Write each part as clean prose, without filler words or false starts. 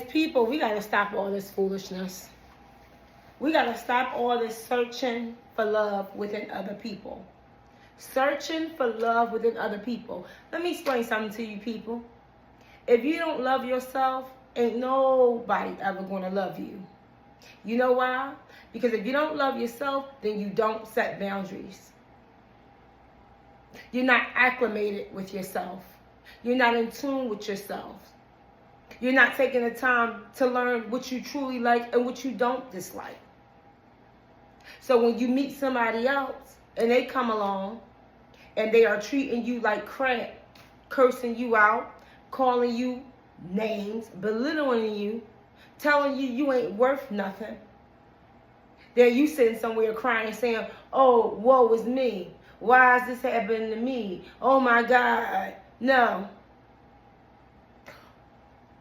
people, we got to stop all this foolishness. We got to stop all this searching for love within other people. Searching for love within other people. Let me explain something to you people. If you don't love yourself, ain't nobody ever going to love you. You know why? Because if you don't love yourself, then you don't set boundaries. You're not acclimated with yourself. You're not in tune with yourself. You're not taking the time to learn what you truly like and what you don't dislike. So when you meet somebody else and they come along and they are treating you like crap, cursing you out, calling you names, belittling you, telling you you ain't worth nothing, then you sitting somewhere crying saying, oh, woe is me. Why is this happening to me? Oh my God. No.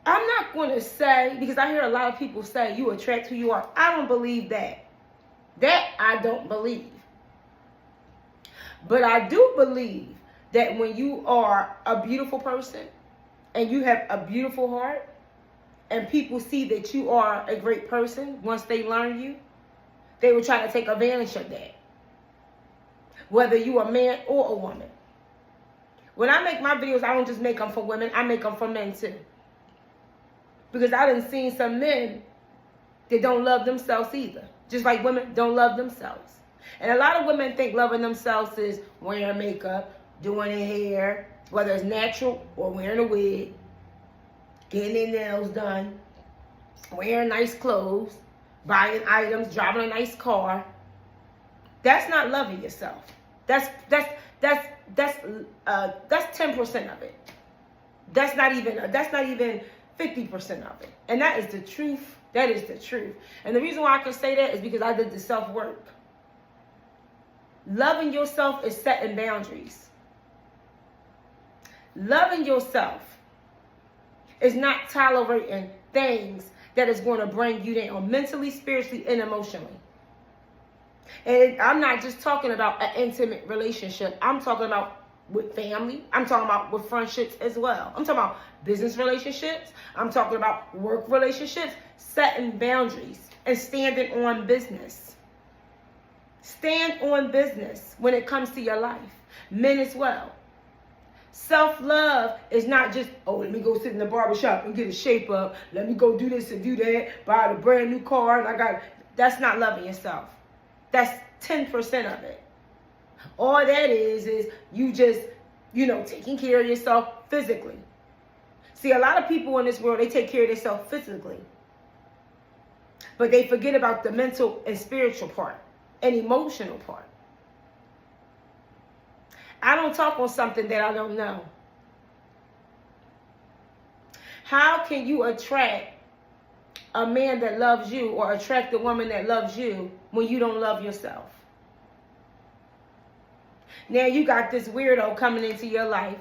I'm not going to say, because I hear a lot of people say you attract who you are. I don't believe that. That I don't believe. But I do believe that when you are a beautiful person and you have a beautiful heart and people see that you are a great person, once they learn you, they will try to take advantage of that. Whether you are a man or a woman. When I make my videos, I don't just make them for women. I make them for men too. Because I done seen some men that don't love themselves either. Just like women don't love themselves. And a lot of women think loving themselves is wearing makeup, doing their hair, whether it's natural or wearing a wig, getting their nails done, wearing nice clothes, buying items, driving a nice car. That's not loving yourself. That's 10% of it. That's not even 50% of it. And that is the truth. That is the truth. And the reason why I can say that is because I did the self-work. Loving yourself is setting boundaries. Loving yourself is not tolerating things that is going to bring you down mentally, spiritually, and emotionally. And I'm not just talking about an intimate relationship. I'm talking about with family. I'm talking about with friendships as well. I'm talking about business relationships. I'm talking about work relationships. Setting boundaries and standing on business. Stand on business when it comes to your life. Men as well. Self-love is not just, oh, let me go sit in the barbershop and get a shape up. Let me go do this and do that. Buy a brand new car. And that's not loving yourself. That's 10% of it. All that is you just, taking care of yourself physically. See, a lot of people in this world, they take care of themselves physically. But they forget about the mental and spiritual part and emotional part. I don't talk on something that I don't know. How can you attract a man that loves you or attract a woman that loves you when you don't love yourself? Now you got this weirdo coming into your life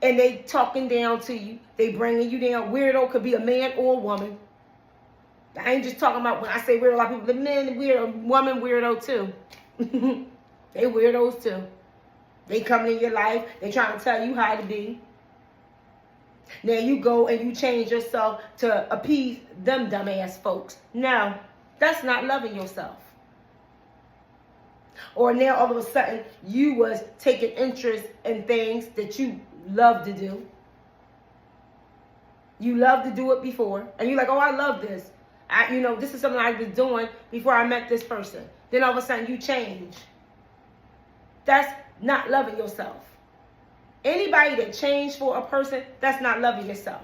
and they talking down to you. They bringing you down. Weirdo could be a man or a woman. I ain't just talking about when I say weirdo, a lot of people, the men weirdo, woman weirdo too. They weirdos too. They coming in your life. They trying to tell you how to be. Now you go and you change yourself to appease them dumbass folks. No, that's not loving yourself. Or now all of a sudden you was taking interest in things that you love to do. You love to do it before. And you're like, oh, I love this. This is something I was doing before I met this person. Then all of a sudden you change. That's not loving yourself. Anybody that changed for a person, that's not loving yourself.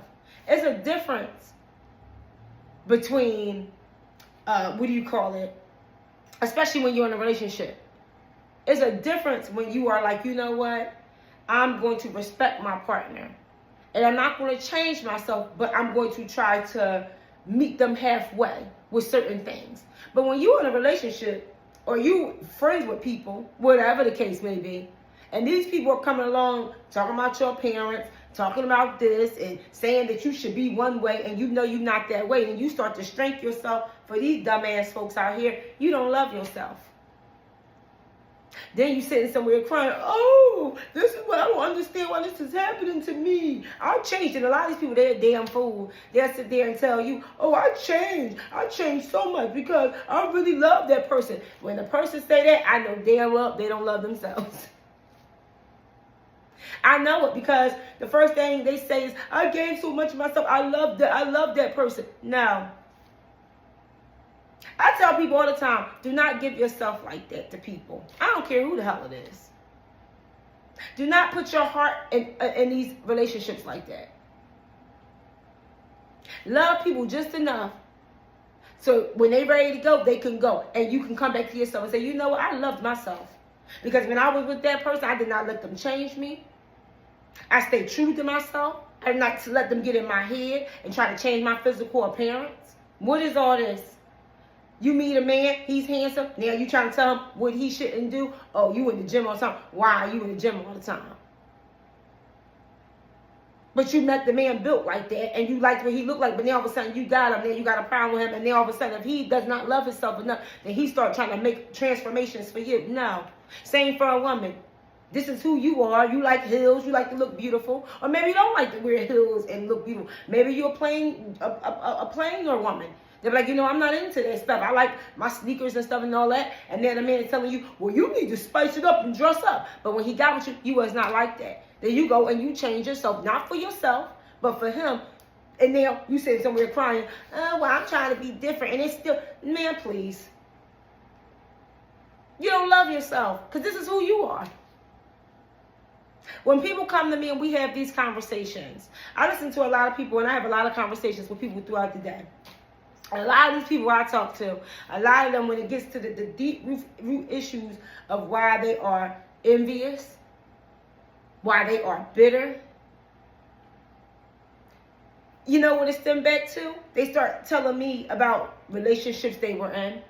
It's a difference between, especially when you're in a relationship. It's a difference when you are like, you know what? I'm going to respect my partner. And I'm not going to change myself, but I'm going to try to meet them halfway with certain things. But when you're in a relationship or you friends with people, whatever the case may be, and these people are coming along talking about your parents, talking about this and saying that you should be one way and you know you're not that way, and you start to strengthen yourself for these dumbass folks out here, you don't love yourself. Then you sitting somewhere crying, oh, this is what I don't understand why this is happening to me. I changed. And a lot of these people, they're a damn fool. They'll sit there and tell you, oh, I changed. I changed so much because I really love that person. When the person say that, I know damn well they don't love themselves. I know it because the first thing they say is, I gained so much of myself. I love that person. No. I tell people all the time, do not give yourself like that to people. I don't care who the hell it is. Do not put your heart in these relationships like that. Love people just enough so when they're ready to go, they can go. And you can come back to yourself and say, you know what, I loved myself. Because when I was with that person, I did not let them change me. I stayed true to myself. I did not let them get in my head and try to change my physical appearance. What is all this? You meet a man, he's handsome. Now you trying to tell him what he shouldn't do? Oh, you in the gym all the time. Why are you in the gym all the time? But you met the man built like that, and you liked what he looked like, but then all of a sudden you got him, then you got a problem with him, and then all of a sudden if he does not love himself enough, then he start trying to make transformations for you. No. Same for a woman. This is who you are. You like heels. You like to look beautiful. Or maybe you don't like to wear heels and look beautiful. Maybe you're a plainer woman. They're like, you know, I'm not into that stuff. I like my sneakers and stuff and all that. And then the man is telling you, well, you need to spice it up and dress up. But when he got with you, you was not like that. Then you go and you change yourself, not for yourself, but for him. And then you sit somewhere crying, oh, well, I'm trying to be different. And it's still, man, please. You don't love yourself because this is who you are. When people come to me and we have these conversations, I listen to a lot of people and I have a lot of conversations with people throughout the day. A lot of these people I talk to, a lot of them, when it gets to the deep root issues of why they are envious, why they are bitter, you know what it stemmed back to? They start telling me about relationships they were in.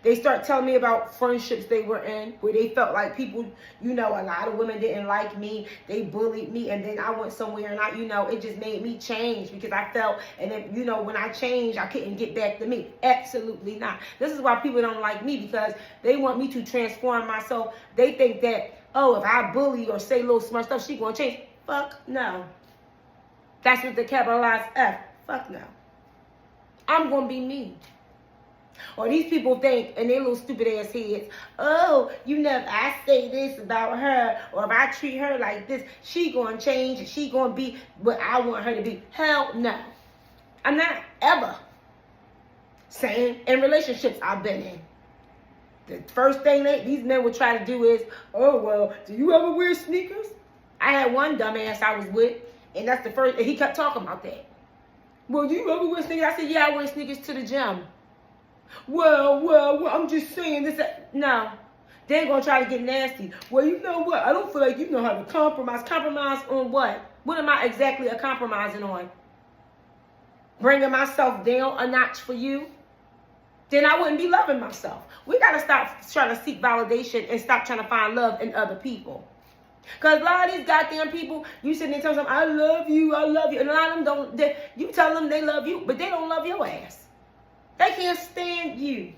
They start telling me about friendships they were in where they felt like people, you know, a lot of women didn't like me. They bullied me. And then I went somewhere and it just made me change because I felt, and then, you know, when I changed, I couldn't get back to me. Absolutely not. This is why people don't like me because they want me to transform myself. They think that, oh, if I bully or say little smart stuff, she going to change. Fuck no. That's with the capitalized F. Fuck no. I'm going to be me. Or these people think in their little stupid ass heads, oh, you know, if I say this about her, or if I treat her like this, she gonna change and she gonna be what I want her to be. Hell no. I'm not ever saying in relationships I've been in. The first thing these men would try to do is, oh, well, do you ever wear sneakers? I had one dumbass I was with, and that's the first, and he kept talking about that. Well, do you ever wear sneakers? I said, yeah, I wear sneakers to the gym. Well, I'm just saying this. No, they're going to try to get nasty. Well, you know what? I don't feel like you know how to compromise. Compromise on what? What am I exactly compromising on? Bringing myself down a notch for you? Then I wouldn't be loving myself. We got to stop trying to seek validation and stop trying to find love in other people. Because a lot of these goddamn people, you sitting there telling them, I love you. And a lot of them don't. You tell them they love you, but they don't love your ass. They can't stand you.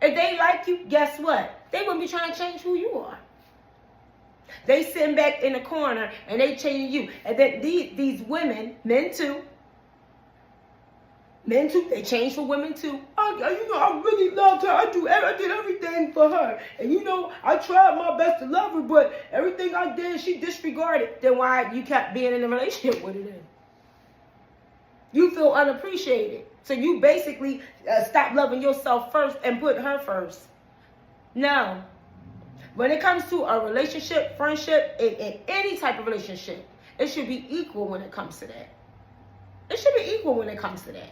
If they like you, guess what? They wouldn't be trying to change who you are. They sitting back in the corner and they changing you. And then these women, men too, they change for women too. I really loved her. I did everything for her. And I tried my best to love her, but everything I did, she disregarded. Then why you kept being in a relationship with her then? You feel unappreciated. So you basically stop loving yourself first and put her first. No. When it comes to a relationship, friendship, in any type of relationship, it should be equal when it comes to that. It should be equal when it comes to that.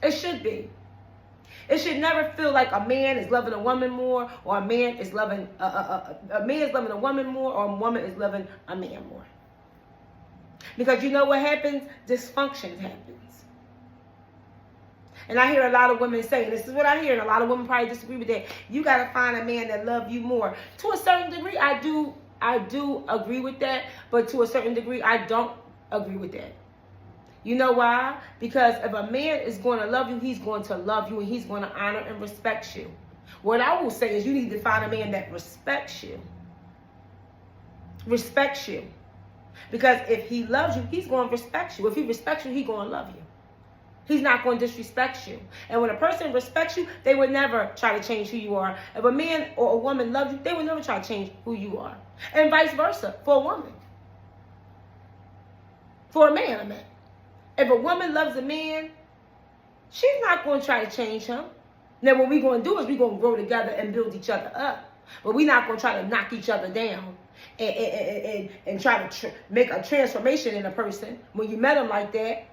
It should be. It should never feel like a man is loving a woman more, or a man is loving a man is loving a woman more, or a woman is loving a man more. Because you know what happens? Dysfunction happens. And I hear a lot of women saying, this is what I hear, and a lot of women probably disagree with that. You got to find a man that loves you more. To a certain degree, I do agree with that, but to a certain degree, I don't agree with that. You know why? Because if a man is going to love you, he's going to love you, and he's going to honor and respect you. What I will say is you need to find a man that respects you. Respects you. Because if he loves you, he's going to respect you. If he respects you, he's going to love you. He's not going to disrespect you. And when a person respects you, they would never try to change who you are. If a man or a woman loves you, they would never try to change who you are. And vice versa for a woman. For a man, I mean. If a woman loves a man, she's not going to try to change him. Now, what we're going to do is we're going to grow together and build each other up. But we're not going to try to knock each other down and try to make a transformation in a person when you met them like that.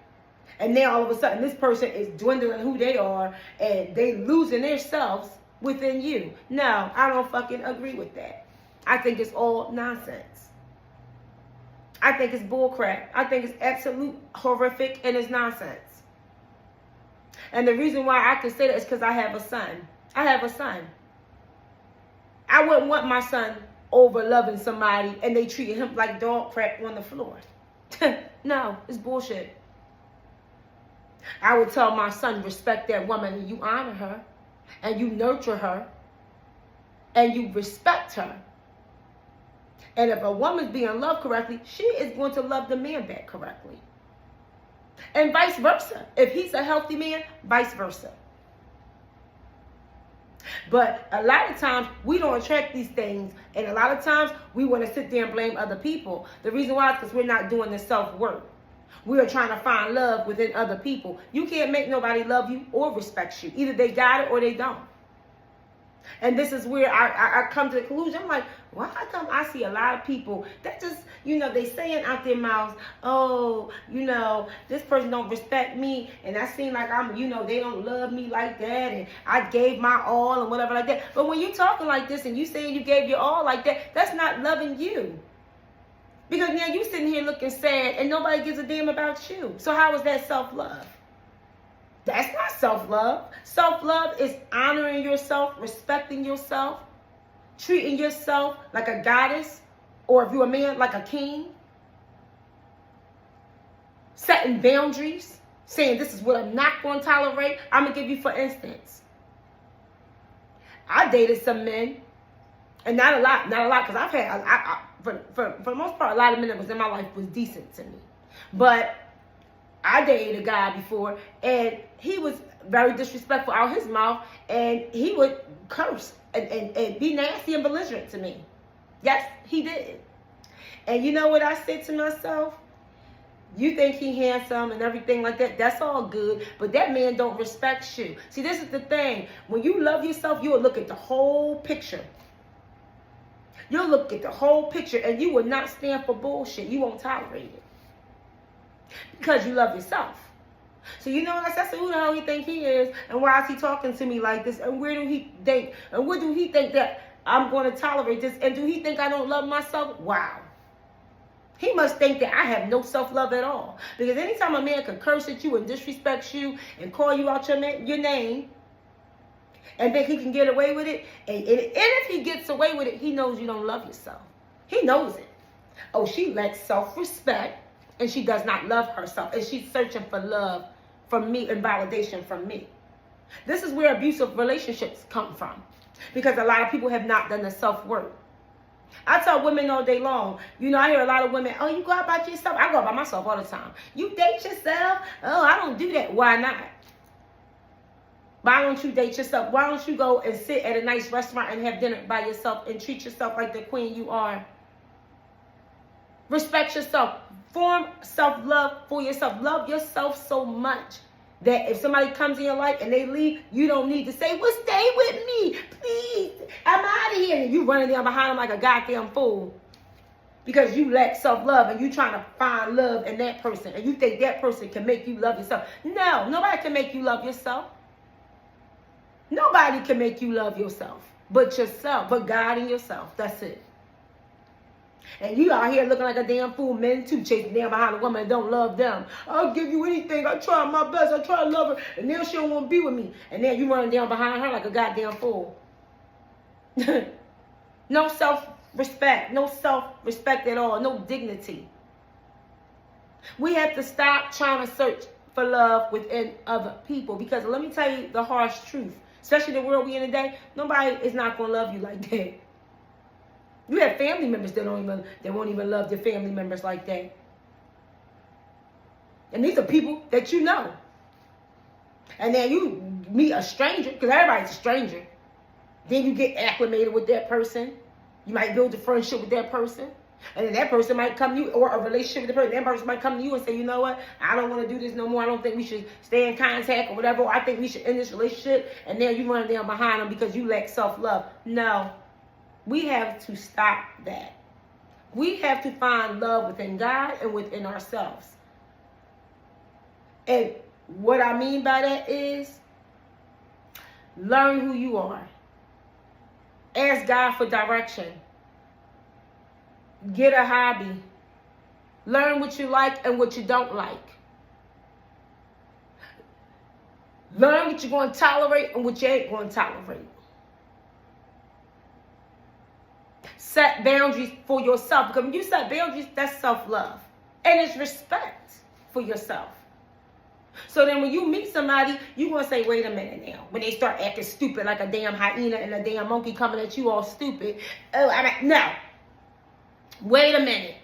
And now all of a sudden this person is dwindling who they are and they losing themselves within you. No, I don't fucking agree with that. I think it's all nonsense. I think it's bullcrap. I think it's absolute horrific and it's nonsense. And the reason why I can say that is because I have a son. I have a son. I wouldn't want my son over loving somebody and they treated him like dog crap on the floor. No, it's bullshit. I would tell my son, respect that woman and you honor her and you nurture her and you respect her. And if a woman's being loved correctly, she is going to love the man back correctly. And vice versa. If he's a healthy man, vice versa. But a lot of times we don't attract these things. And a lot of times we want to sit there and blame other people. The reason why is because we're not doing the self-work. We are trying to find love within other people. You can't make nobody love you or respect you. Either they got it or they don't. And this is where I come to the conclusion. I'm like, why come I see a lot of people that just, they saying out their mouths, oh, this person don't respect me. And I seem like they don't love me like that. And I gave my all and whatever like that. But when you talking like this and you saying you gave your all like that, that's not loving you. Because now you sitting here looking sad and nobody gives a damn about you. So how is that self-love? That's not self-love. Self-love is honoring yourself, respecting yourself, treating yourself like a goddess, or if you're a man, like a king. Setting boundaries, saying this is what I'm not going to tolerate. I'm going to give you, for instance, I dated some men, and not a lot, because I've had, for the most part, a lot of men that was in my life was decent to me. But I dated a guy before, and he was very disrespectful out his mouth, and he would curse and be nasty and belligerent to me. Yes, he did. And you know what I said to myself? You think he handsome and everything like that, that's all good, but that man don't respect you. See, this is the thing. When you love yourself, you'll look at the whole picture. You'll look at the whole picture, and you will not stand for bullshit. You won't tolerate it. Because you love yourself. So you know what I said? So who the hell he think he is? And why is he talking to me like this? And where do he think? And what do he think that I'm going to tolerate this? And do he think I don't love myself? Wow. He must think that I have no self-love at all. Because anytime a man can curse at you and disrespect you and call you out your name, and think he can get away with it, and if he gets away with it, he knows you don't love yourself. He knows it. Oh, she lacks self-respect, and she does not love herself, and she's searching for love from me and validation from me. This is where abusive relationships come from, because a lot of people have not done the self-work. I tell women all day long, I hear a lot of women, oh, you go out by yourself. I go out by myself all the time. You date yourself? Oh, I don't do that. Why not? Why don't you date yourself? Why don't you go and sit at a nice restaurant and have dinner by yourself and treat yourself like the queen you are? Respect yourself. Form self-love for yourself. Love yourself so much that if somebody comes in your life and they leave, you don't need to say, well, stay with me, please. I'm out of here. And you running down behind them like a goddamn fool because you lack self-love and you trying to find love in that person and you think that person can make you love yourself. No, nobody can make you love yourself. Nobody can make you love yourself but yourself, but God and yourself. That's it. And you out here looking like a damn fool, men too, chasing down behind a woman that don't love them. I'll give you anything. I try my best. I try to love her. And now she don't want to be with me. And then you running down behind her like a goddamn fool. No self-respect. No self-respect at all. No dignity. We have to stop trying to search for love within other people. Because let me tell you the harsh truth. especially the world we in today, nobody is not going to love you like that. You have family members that won't even love their family members like that. And these are people that you know. And then you meet a stranger, because everybody's a stranger. Then you get acclimated with that person. You might build a friendship with that person. And then that person might come to you, or a relationship with the person. That person might come to you and say, you know what? I don't want to do this no more. I don't think we should stay in contact or whatever. Or I think we should end this relationship. And then you run down behind them because you lack self-love. No. We have to stop that. We have to find love within God and within ourselves. And what I mean by that is, learn who you are. Ask God for direction. Get a hobby. Learn what you like and what you don't like. Learn what you're going to tolerate and what you ain't going to tolerate. Set boundaries for yourself. Because when you set boundaries, that's self-love. And it's respect for yourself. So then when you meet somebody, you're going to say, wait a minute now. When they start acting stupid like a damn hyena and a damn monkey coming at you all stupid. Oh, no. Wait a minute.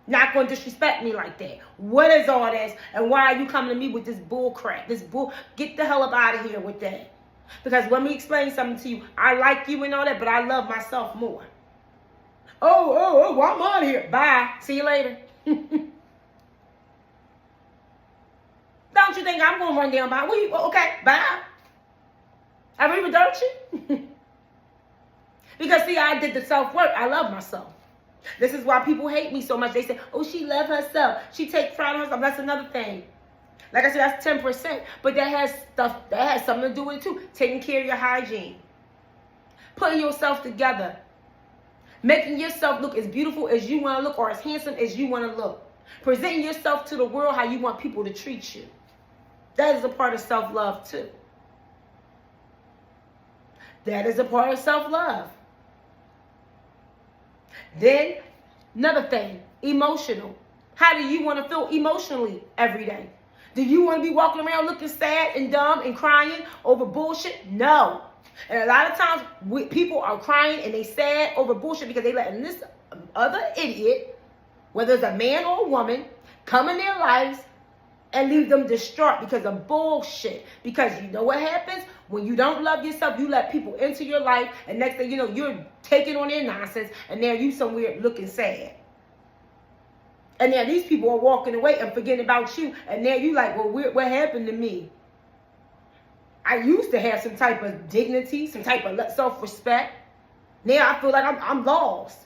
Not going to disrespect me like that. What is all this? And why are you coming to me with this bull crap? Get the hell up out of here with that. Because when we explain something to you, I like you and all that, but I love myself more. Oh, well, I'm out of here. Bye. See you later. Don't you think I'm going to run down by? Okay, bye. I really dirt you. Because, see, I did the self-work. I love myself. This is why people hate me so much. They say, oh, she loves herself. She takes pride in herself. That's another thing. Like I said, that's 10%. But that has something to do with it, too. Taking care of your hygiene. Putting yourself together. Making yourself look as beautiful as you want to look, or as handsome as you want to look. Presenting yourself to the world how you want people to treat you. That is a part of self-love, too. That is a part of self-love. Then, another thing, emotional. How do you want to feel emotionally every day? Do you want to be walking around looking sad and dumb and crying over bullshit? No. And a lot of times, people are crying and they sad over bullshit because they letting this other idiot, whether it's a man or a woman, come in their lives and leave them distraught because of bullshit. Because you know what happens? When you don't love yourself, you let people into your life, and next thing you know, you're taking on their nonsense, and now you somewhere looking sad. And now these people are walking away and forgetting about you, and now you like, well, what happened to me? I used to have some type of dignity, some type of self-respect. Now I feel like I'm lost.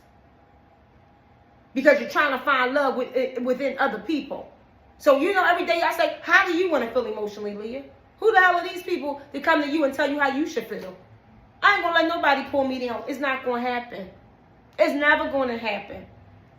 Because you're trying to find love within other people. So, you know, every day I say, how do you want to feel emotionally, Leah? Who the hell are these people that come to you and tell you how you should feel? I ain't going to let nobody pull me down. It's not going to happen. It's never going to happen.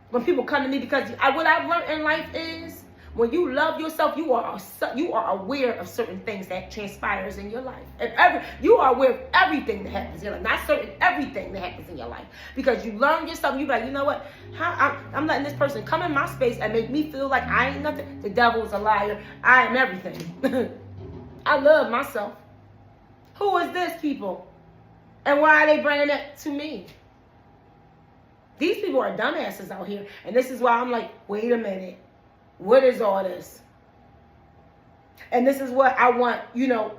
When people come to me, because what I've learned in life is, when you love yourself, you are aware of certain things that transpires in your life. And you are aware of everything that happens in your life. Not certain, everything that happens in your life. Because you learn yourself, you be like, you know what? I'm letting this person come in my space and make me feel like I ain't nothing. The devil's a liar. I am everything. I love myself. Who is this people? And why are they bringing that to me? These people are dumbasses out here. And this is why I'm like, wait a minute. What is all this? And this is what I want, you know,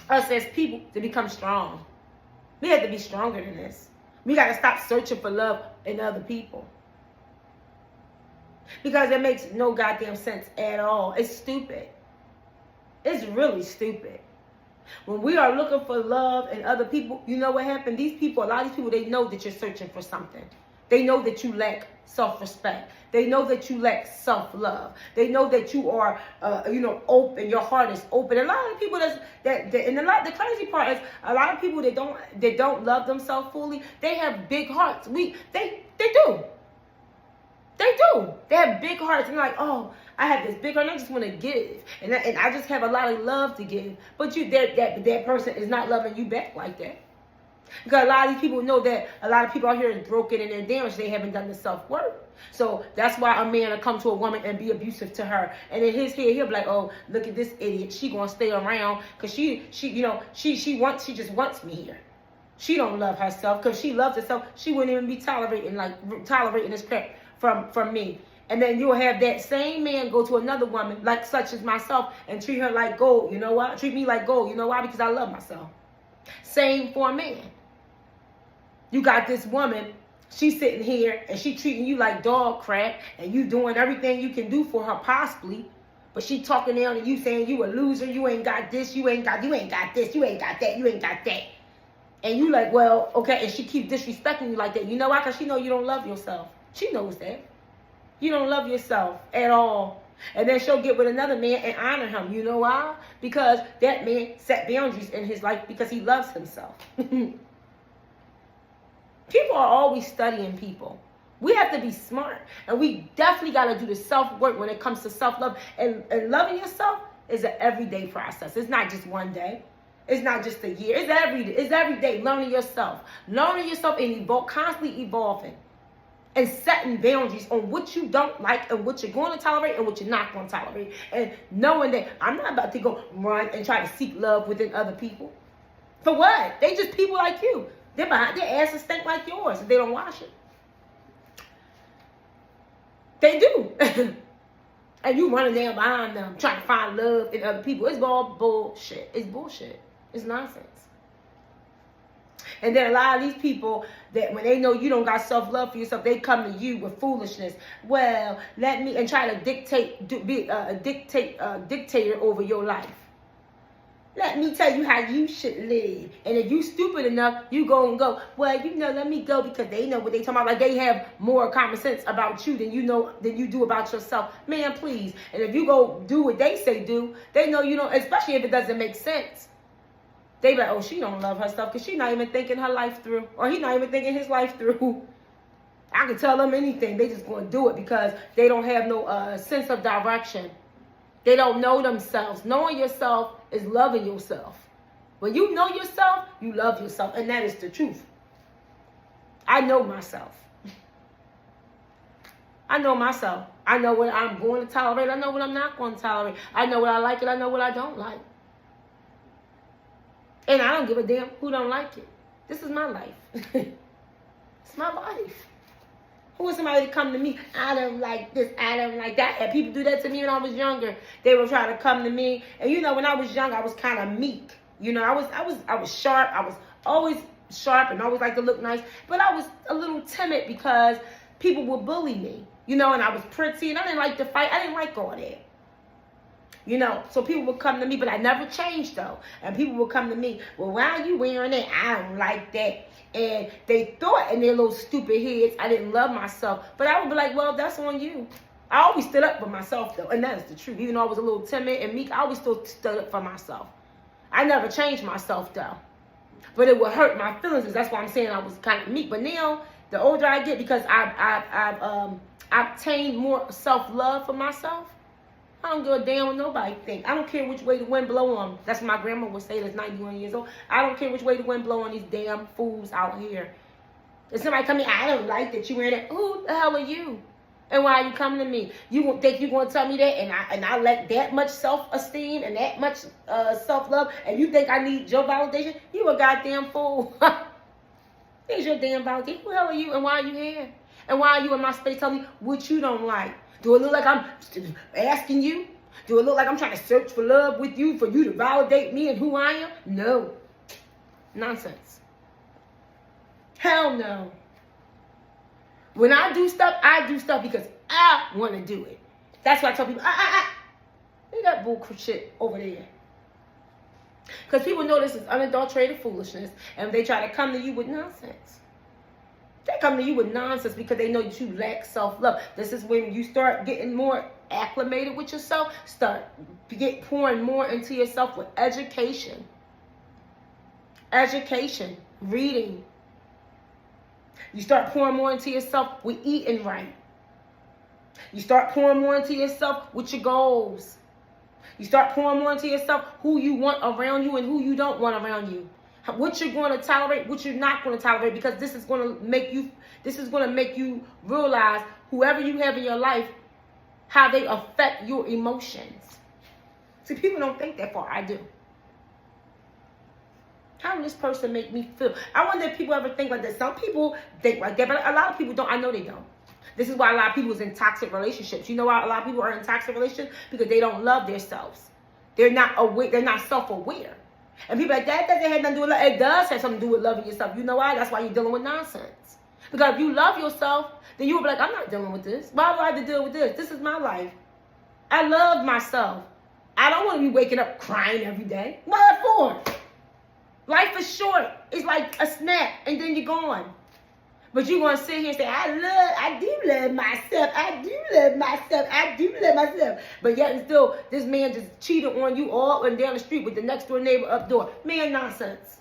us as people to become strong. We have to be stronger than this. We got to stop searching for love in other people. Because it makes no goddamn sense at all. It's stupid. It's really stupid. When we are looking for love in other people, you know what happened? These people, a lot of these people, they know that you're searching for something. They know that you lack self-respect. They know that you lack self-love. They know that you are, open. Your heart is open. A lot of people the crazy part is a lot of people that don't love themselves fully. They have big hearts. They do. They do. They have big hearts. And like, oh, I have this big heart. And I just want to give, and I just have a lot of love to give. But that person is not loving you back like that. Because a lot of these people know that a lot of people out here is broken and they're damaged. They haven't done the self-work. So that's why a man will come to a woman and be abusive to her. And in his head, he'll be like, oh, look at this idiot. She going to stay around because she just wants me here. She don't love herself. Because she loves herself, she wouldn't even be tolerating this crap from me. And then you'll have that same man go to another woman, like such as myself, and treat her like gold. You know why? Treat me like gold. You know why? Because I love myself. Same for a man. You got this woman, she's sitting here and she treating you like dog crap, and you doing everything you can do for her possibly, but she talking down to you saying you a loser, you ain't got this, you ain't got this, you ain't got that, you ain't got that. And you like, well, okay, and she keep disrespecting you like that. You know why? Because she know you don't love yourself. She knows that. You don't love yourself at all. And then she'll get with another man and honor him. You know why? Because that man set boundaries in his life because he loves himself. People are always studying people. We have to be smart. And we definitely got to do the self-work when it comes to self-love. And loving yourself is an everyday process. It's not just one day. It's not just a year. It's every day learning yourself. Learning yourself and constantly evolving. And setting boundaries on what you don't like and what you're going to tolerate and what you're not going to tolerate. And knowing that I'm not about to go run and try to seek love within other people. For what? They just people like you. Their asses stink like yours if they don't wash it. They do. And you running down behind them trying to find love in other people. It's all bullshit. It's bullshit. It's nonsense. And then a lot of these people that when they know you don't got self-love for yourself, they come to you with foolishness. Well, let me, and try to be a dictator over your life. Let me tell you how you should live. And if you stupid enough, you go and go, well, let me go because they know what they talking about. Like they have more common sense about you than you do about yourself. Man, please. And if you go do what they say do, they know you don't, especially if it doesn't make sense. They be like, oh, she don't love her stuff because she's not even thinking her life through. Or he not even thinking his life through. I can tell them anything. They just going to do it because they don't have no sense of direction. They don't know themselves. Knowing yourself is loving yourself. When you know yourself, you love yourself. And that is the truth. I know myself. I know myself. I know what I'm going to tolerate. I know what I'm not going to tolerate. I know what I like and I know what I don't like. And I don't give a damn who don't like it. This is my life. It's my life. Who is somebody to come to me? I don't like this. I don't like that. And people do that to me when I was younger. They would try to come to me. And when I was young, I was kind of meek. I was sharp. I was always sharp and always like to look nice. But I was a little timid because people would bully me. And I was pretty and I didn't like to fight. I didn't like all that. So people would come to me, but I never changed though. And people would come to me, well, why are you wearing that? I don't like that. And they thought in their little stupid heads I didn't love myself. But I would be like, well, that's on you. I always stood up for myself though. And that is the truth. Even though I was a little timid and meek, I always still stood up for myself. I never changed myself though. But it would hurt my feelings. That's why I'm saying I was kind of meek. But now, the older I get, because I've obtained more self-love for myself, I don't give a damn what nobody think. I don't care which way the wind blow on. That's what my grandma would say that's 91 years old. I don't care which way the wind blow on these damn fools out here. If somebody come in, I don't like that you wearing that. Who the hell are you? And why are you coming to me? You won't think you're going to tell me that and I lack that much self-esteem and that much self-love and you think I need your validation? You a goddamn fool. Here's your damn validation. Who the hell are you and why are you here? And why are you in my space telling me what you don't like? Do it look like I'm asking you? Do it look like I'm trying to search for love with you for you to validate me and who I am? No. Nonsense. Hell no. When I do stuff because I want to do it. That's why I tell people, leave that bullshit over there. Because people know this is unadulterated foolishness and they try to come to you with nonsense. They come to you with nonsense because they know that you lack self-love. This is when you start getting more acclimated with yourself, pouring more into yourself with education. Education, reading. You start pouring more into yourself with eating right. You start pouring more into yourself with your goals. You start pouring more into yourself who you want around you and who you don't want around you. What you're going to tolerate, what you're not going to tolerate, because this is going to make you realize whoever you have in your life, how they affect your emotions. See, people don't think that far. I do. How will this person make me feel? I wonder if people ever think like that. Some people think like that, but a lot of people don't. I know they don't. This is why a lot of people is in toxic relationships. You know why a lot of people are in toxic relationships? Because they don't love themselves. They're not aware. They're not self-aware. And people like that doesn't have nothing to do with love. It does have something to do with loving yourself. You know why? That's why you're dealing with nonsense. Because if you love yourself, then you'll be like, I'm not dealing with this. Why do I have to deal with this? This is my life. I love myself. I don't want to be waking up crying every day. What for? Life is short. It's like a snap, and then you're gone. But you're going to sit here and say, I do love myself. I do love myself. I do love myself. But yet and still, this man just cheated on you all and down the street with the next door neighbor up door. Man, nonsense.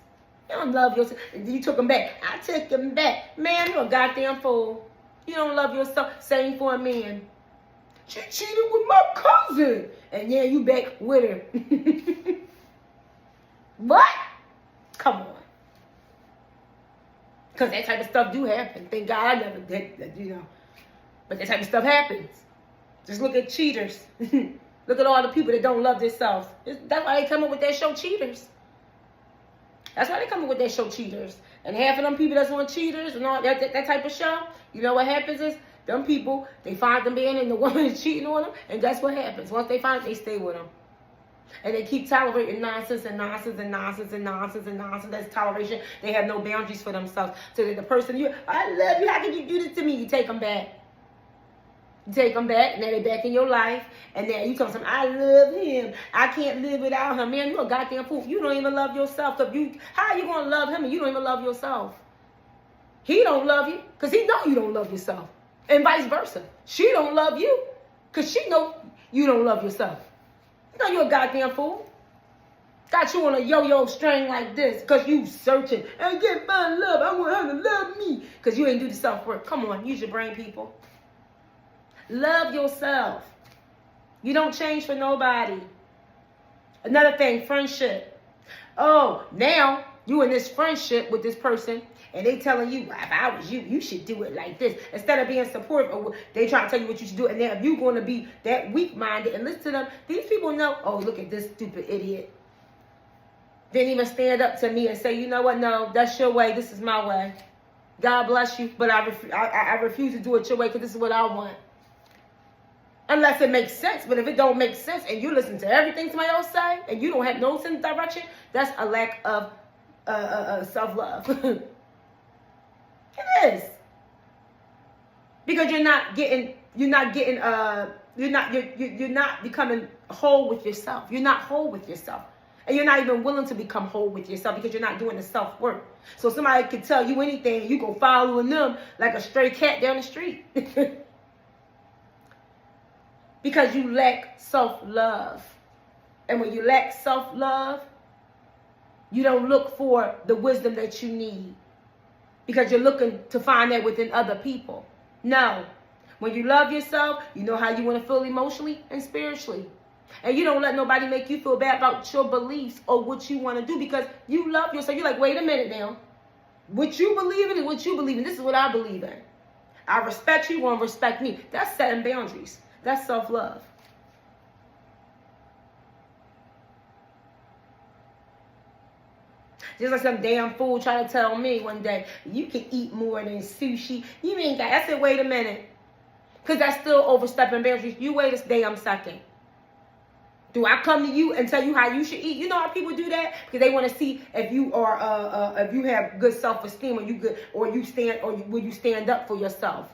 You don't love yourself. You took him back. I took him back. Man, you're a goddamn fool. You don't love yourself. Same for a man. She cheated with my cousin. And yeah, you back with her. What? Come on. Because that type of stuff do happen. Thank God I never did that, you know. But that type of stuff happens. Just look at cheaters. Look at all the people that don't love themselves. That's why they come up with that show Cheaters. That's why they come up with that show Cheaters. And half of them people that's on Cheaters and all that type of show, you know what happens is, them people, they find the man and the woman is cheating on them, and that's what happens. Once they find it, they stay with them. And they keep tolerating nonsense and nonsense and nonsense and nonsense and nonsense. That's toleration. They have no boundaries for themselves. So that the person, I love you, how can you do this to me? You take them back. You take them back, and then they back in your life. And then you tell them, I love him. I can't live without him. Man, you're a goddamn fool. You don't even love yourself. How are you going to love him and you don't even love yourself? He don't love you because he know you don't love yourself. And vice versa. She don't love you because she know you don't love yourself. You know you're a goddamn fool. Got you on a yo-yo string like this because you searching. I get my love. I want her to love me because you ain't do the self-work. Come on, use your brain, people. Love yourself. You don't change for nobody. Another thing, friendship. Oh, now you in this friendship with this person, and they telling you, if I was you, you should do it like this. Instead of being supportive, or they trying to tell you what you should do. And then if you're going to be that weak-minded and listen to them, these people know, oh, look at this stupid idiot. Didn't even stand up to me and say, you know what, no, that's your way, this is my way. God bless you, but I refuse to do it your way because this is what I want. Unless it makes sense. But if it don't make sense and you listen to everything somebody else say and you don't have no sense of direction, that's a lack of self-love. It is. Because you're not becoming whole with yourself. You're not whole with yourself. And you're not even willing to become whole with yourself because you're not doing the self-work. So somebody can tell you anything, you go following them like a stray cat down the street. Because you lack self-love. And when you lack self-love, you don't look for the wisdom that you need. Because you're looking to find that within other people. No. When you love yourself, you know how you want to feel emotionally and spiritually. And you don't let nobody make you feel bad about your beliefs or what you want to do because you love yourself. You're like, wait a minute now. What you believe in is what you believe in. This is what I believe in. I respect you, you want to respect me. That's setting boundaries. That's self-love. Just like some damn fool trying to tell me one day, you can eat more than sushi. You ain't got. I said, wait a minute. Because that's still overstepping boundaries. You wait a damn second. Do I come to you and tell you how you should eat? You know how people do that? Because they want to see if you are, if you have good self-esteem, or you good, or you stand, or will you stand up for yourself?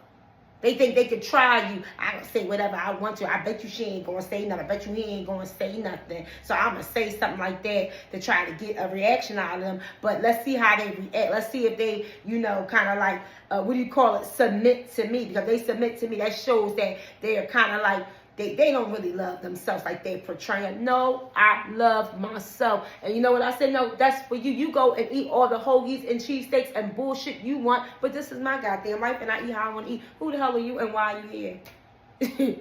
They think they can try you. I can say whatever I want to. I bet you she ain't going to say nothing. I bet you he ain't going to say nothing. So I'm going to say something like that to try to get a reaction out of them. But let's see how they react. Let's see if they, kind of like, what do you call it, submit to me. Because they submit to me, that shows that they are kind of like, they don't really love themselves like they're portraying. No, I love myself. And you know what I said? No, that's for you. You go and eat all the hoagies and cheesesteaks and bullshit you want. But this is my goddamn life and I eat how I want to eat. Who the hell are you and why are you here?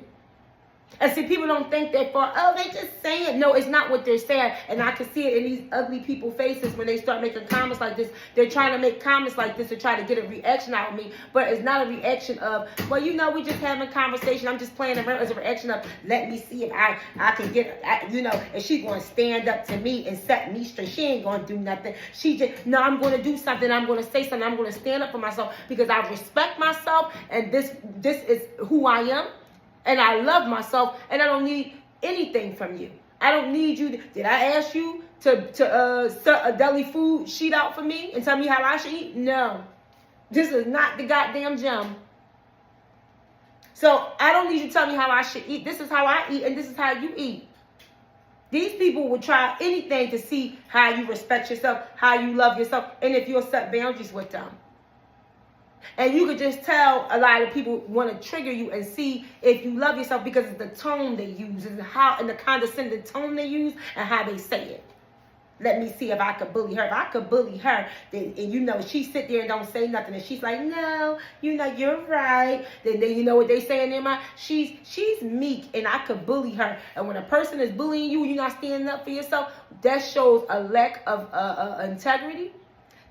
And see, people don't think that far. Oh, they just saying. No, it's not what they're saying. And I can see it in these ugly people faces when they start making comments like this. They're trying to make comments like this to try to get a reaction out of me. But it's not a reaction of, well, you know, we just having a conversation. I'm just playing around. It's a reaction of, let me see if I can get, you know, and she's going to stand up to me and set me straight. She ain't going to do nothing. She just, no, I'm going to do something. I'm going to say something. I'm going to stand up for myself because I respect myself. And this is who I am. And I love myself, and I don't need anything from you. I don't need you. Did I ask you to set a deli food sheet out for me and tell me how I should eat? No. This is not the goddamn gym. So I don't need you to tell me how I should eat. This is how I eat, and this is how you eat. These people will try anything to see how you respect yourself, how you love yourself, and if you'll set boundaries with them. And you could just tell a lot of people want to trigger you and see if you love yourself because it's the tone they use and the condescending tone they use and how they say it. Let me see if I could bully her. If I could bully her, then, and you know, she sit there and don't say nothing, and she's like, no, you know, you're right. Then you know what they say in their mind? She's meek, and I could bully her. And when a person is bullying you and you're not standing up for yourself, that shows a lack of integrity.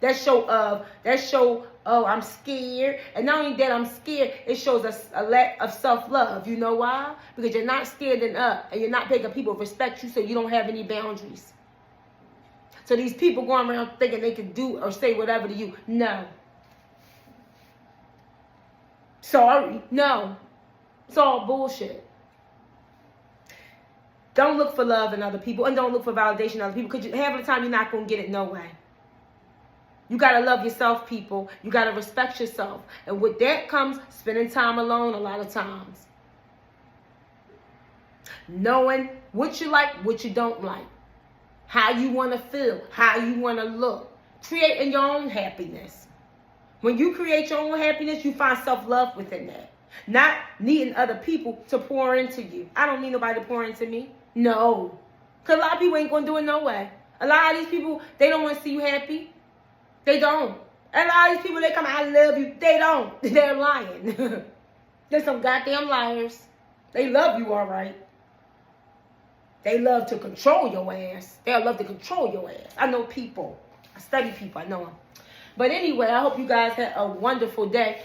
That show, oh, I'm scared. And not only that I'm scared, it shows a lack of self-love. You know why? Because you're not standing up and you're not making people respect you, so you don't have any boundaries. So these people going around thinking they can do or say whatever to you. No. Sorry. No. It's all bullshit. Don't look for love in other people and don't look for validation in other people because half of the time you're not going to get it no way. You got to love yourself, people. You got to respect yourself. And with that comes spending time alone a lot of times. Knowing what you like, what you don't like. How you want to feel, how you want to look. Creating your own happiness. When you create your own happiness, you find self-love within that. Not needing other people to pour into you. I don't need nobody to pour into me. No. Because a lot of people ain't going to do it no way. A lot of these people, they don't want to see you happy. They don't. And a lot of these people, they come, I love you. They don't. They're lying. They're some goddamn liars. They love you all right. They love to control your ass. They love to control your ass. I know people. I study people. I know them. But anyway, I hope you guys had a wonderful day.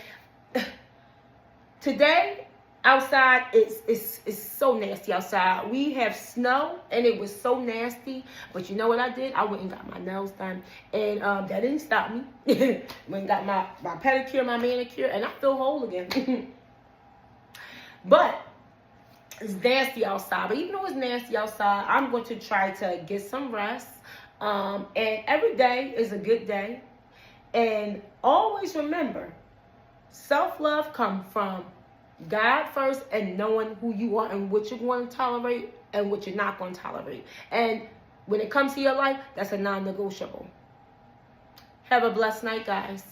Today, outside, it's so nasty outside. We have snow, and it was so nasty. But you know what I did? I went and got my nails done. And that didn't stop me. Went and got my pedicure, my manicure, and I feel whole again. But it's nasty outside. But even though it's nasty outside, I'm going to try to get some rest. And every day is a good day. And always remember, self-love comes from God first and knowing who you are and what you're going to tolerate and what you're not going to tolerate. And when it comes to your life, that's a non-negotiable. Have a blessed night, guys.